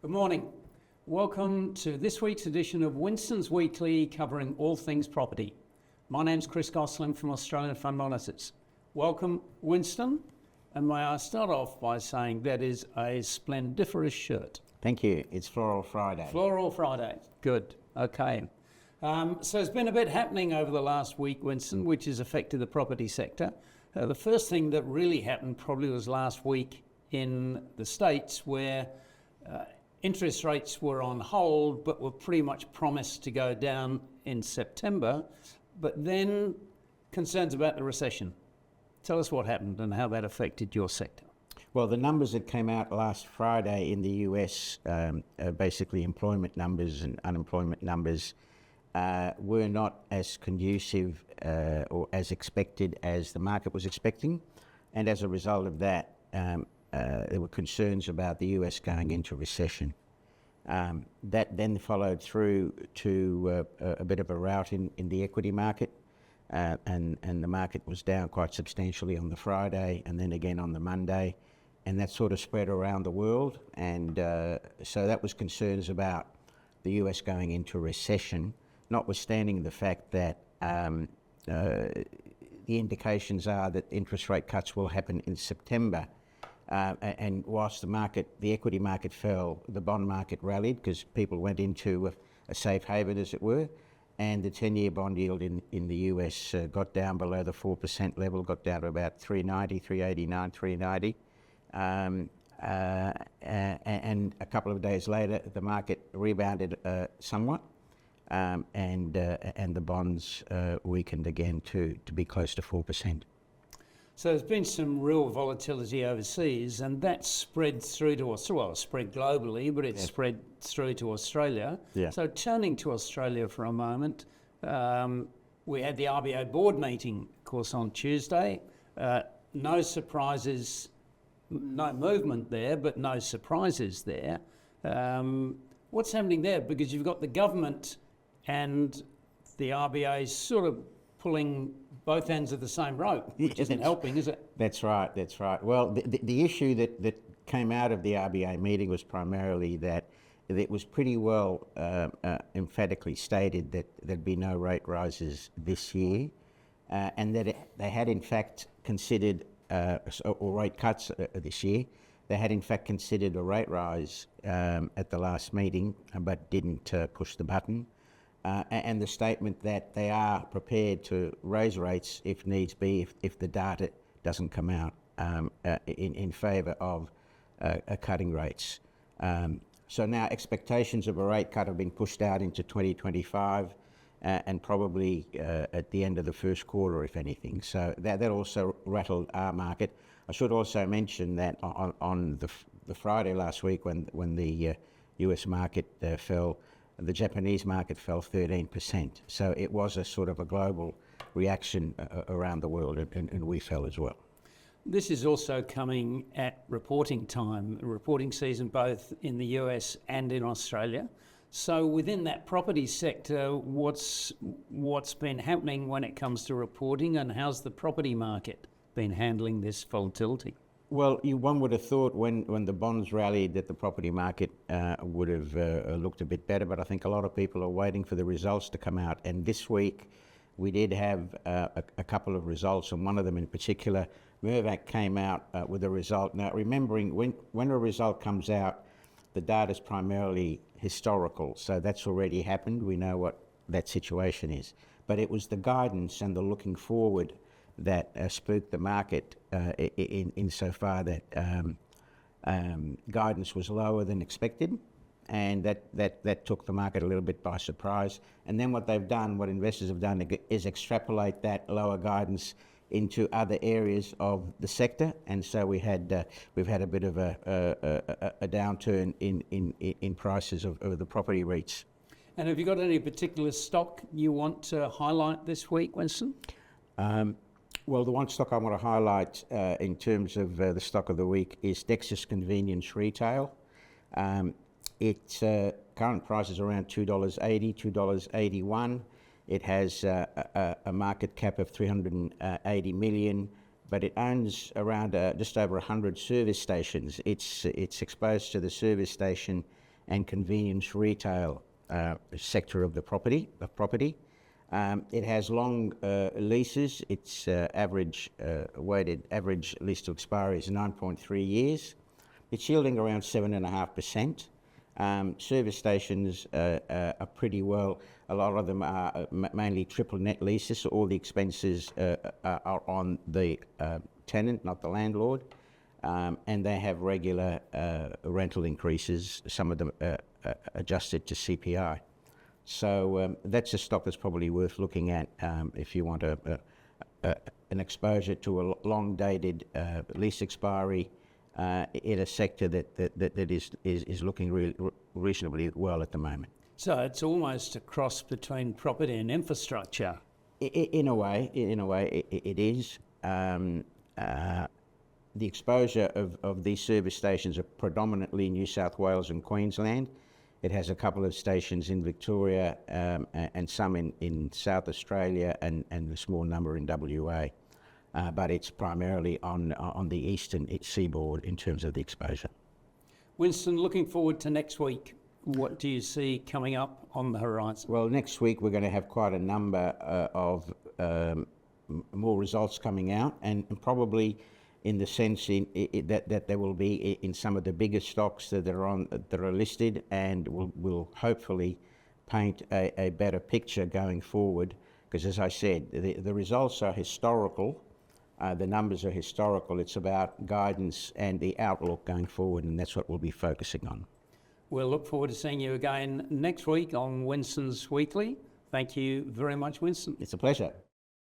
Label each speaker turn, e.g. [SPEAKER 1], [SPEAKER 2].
[SPEAKER 1] Good morning. Welcome to this week's edition of Winston's Weekly, covering all things property. My name's Chris Gosling from Australian Fund Monitors. Welcome, Winston. And may I start off by saying that is a splendiferous shirt.
[SPEAKER 2] Thank you. It's Floral Friday.
[SPEAKER 1] Floral Friday. Good. Okay. So there's been a bit happening over the last week, Winston, which has affected the property sector. The first thing that really happened probably was last week in the States, where interest rates were on hold, but were pretty much promised to go down in September. But then concerns about the recession. Tell us what happened and how that affected your sector.
[SPEAKER 2] Well, the numbers that came out last Friday in the US, basically employment numbers and unemployment numbers, were not as conducive or as expected as the market was expecting. And as a result of that, there were concerns about the US going into recession. That then followed through to a bit of a rout in the equity market, and the market was down quite substantially on the Friday and then again on the Monday, and that sort of spread around the world. And so that was concerns about the US going into recession, notwithstanding the fact that the indications are that interest rate cuts will happen in September. And whilst the equity market fell, the bond market rallied because people went into a safe haven, as it were, and the 10-year bond yield in the US got down below the 4% level, got down to about 390, 389, 390. And a couple of days later, the market rebounded somewhat, and the bonds weakened again to be close to 4%.
[SPEAKER 1] So there's been some real volatility overseas, and that spread through to Australia. Well, it spread globally, but it spread through to Australia.
[SPEAKER 2] Yeah.
[SPEAKER 1] So turning to Australia for a moment, we had the RBA board meeting, of course, on Tuesday. No surprises, no movement there, but no surprises there. What's happening there? Because you've got the government and the RBA sort of pulling both ends of the same rope, which isn't helping, is it?
[SPEAKER 2] That's right. Well, the issue that came out of the RBA meeting was primarily that it was pretty well emphatically stated that there'd be no rate rises this year, and that they had in fact considered, or rate cuts this year. They had in fact considered a rate rise at the last meeting, but didn't push the button. And the statement that they are prepared to raise rates if needs be, if the data doesn't come out in favour of cutting rates. So now expectations of a rate cut have been pushed out into 2025 and probably at the end of the first quarter, if anything. So that also rattled our market. I should also mention that on the Friday last week when the US market fell, the Japanese market fell 13%. So it was a sort of a global reaction around the world, and we fell as well.
[SPEAKER 1] This is also coming at reporting time, reporting season both in the US and in Australia. So within that property sector, what's been happening when it comes to reporting, and how's the property market been handling this volatility?
[SPEAKER 2] Well, one would have thought when the bonds rallied that the property market would have looked a bit better, but I think a lot of people are waiting for the results to come out. And this week we did have a couple of results, and one of them in particular, Mirvac came out with a result. Now, remembering when a result comes out, the data is primarily historical, so that's already happened. We know what that situation is. But it was the guidance and the looking forward that spooked the market insofar that guidance was lower than expected, and that took the market a little bit by surprise. And then what investors have done is extrapolate that lower guidance into other areas of the sector, and so we've had a bit of a downturn in prices of the property REITs.
[SPEAKER 1] And have you got any particular stock you want to highlight this week, Winston?
[SPEAKER 2] Well, the one stock I want to highlight in terms of the stock of the week is Dexus Convenience Retail. Its current price is around $2.80, $2.81. It has a market cap of 380 million, but it owns around just over 100 service stations. It's exposed to the service station and convenience retail sector of the property. It has long leases. Its weighted average lease to expiry is 9.3 years. It's yielding around 7.5%. Service stations are pretty well. A lot of them are mainly triple net leases, so all the expenses are on the tenant, not the landlord, and they have regular rental increases, some of them adjusted to CPI. So that's a stock that's probably worth looking at if you want an exposure to a long-dated lease expiry in a sector that is looking reasonably well at the moment.
[SPEAKER 1] So it's almost a cross between property and infrastructure.
[SPEAKER 2] In a way, it is. The exposure of these service stations are predominantly New South Wales and Queensland. It has a couple of stations in Victoria and some in South Australia and a small number in WA. But it's primarily on the eastern seaboard in terms of the exposure.
[SPEAKER 1] Winston, looking forward to next week. What do you see coming up on the horizon?
[SPEAKER 2] Well, next week we're going to have quite a number of more results coming out, and probably in the sense that there will be in some of the bigger stocks that are listed, and will hopefully paint a better picture going forward. Because as I said, the results are historical, the numbers are historical. It's about guidance and the outlook going forward, and that's what we'll be focusing on.
[SPEAKER 1] We'll look forward to seeing you again next week on Winston's Weekly. Thank you very much, Winston.
[SPEAKER 2] It's a pleasure.